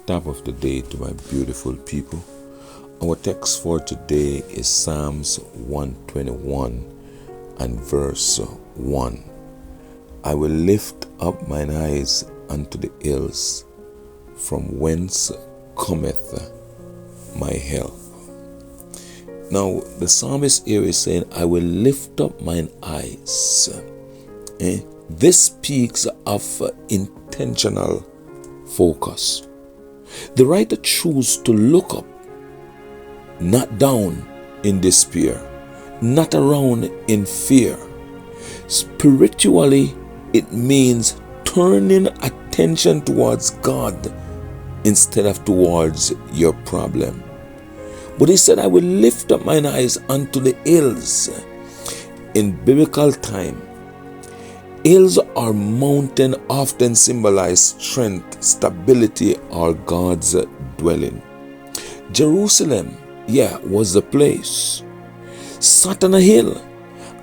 Top of the day to my beautiful people. Our text for today is Psalms 121 and verse 1. I will lift up mine eyes unto the hills, from whence cometh my help. Now, the psalmist here is saying, I will lift up mine eyes. This speaks of intentional focus. The writer chooses to look up, not down in despair, not around in fear. Spiritually, it means turning attention towards God instead of towards your problem. But he said, I will lift up mine eyes unto the hills. In biblical time, hills or mountain often symbolize strength, stability, or God's dwelling. Jerusalem, was the place. Sat on a hill,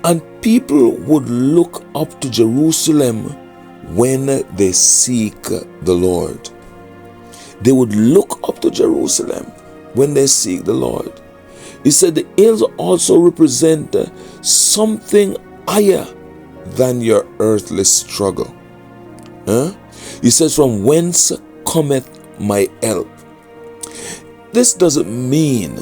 and people would look up to Jerusalem when they seek the Lord. They would look up to Jerusalem when they seek the Lord. He said the hills also represent something higher than your earthly struggle. He says, from whence cometh my help. This doesn't mean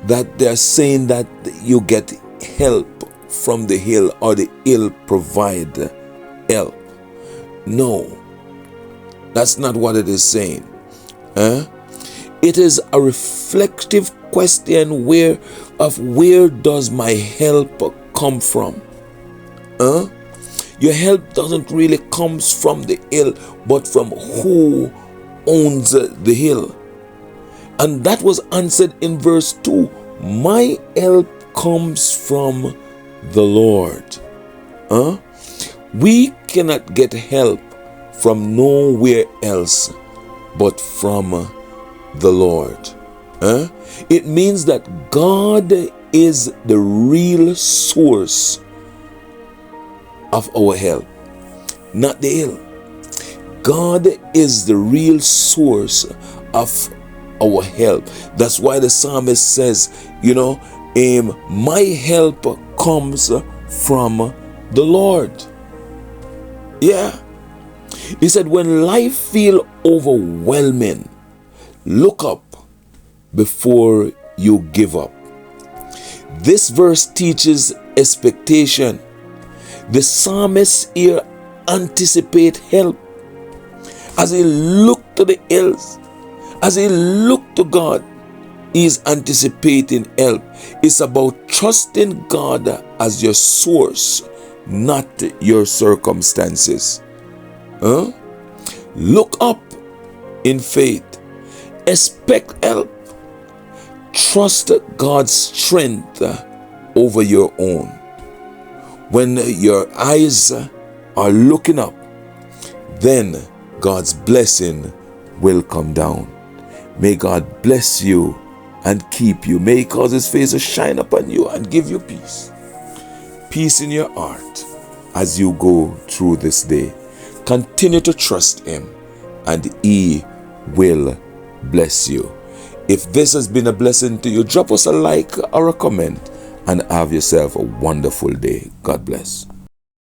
that they're saying that you get help from the hill or the hill provide help. No, that's not what it is saying. It is a reflective question where does my help come from? Your help doesn't really comes from the hill, but from who owns the hill. And that was answered in verse 2. My help comes from the Lord. We cannot get help from nowhere else but from the Lord. It means that God is the real source of our help, not the hill. God is the real source of our help. That's why the psalmist says, my help comes from the Lord. He said, when life feels overwhelming, look up before you give up. This verse teaches expectation. The psalmist here anticipates help. As he looked to the hills, as he looked to God, he is anticipating help. It's about trusting God as your source, not your circumstances. Look up in faith. Expect help. Trust God's strength over your own. When your eyes are looking up, then God's blessing will come down. May God bless you and keep you. May He cause His face to shine upon you and give you peace. Peace in your heart as you go through this day. Continue to trust Him and He will bless you. If this has been a blessing to you, drop us a like or a comment and have yourself a wonderful day. God bless.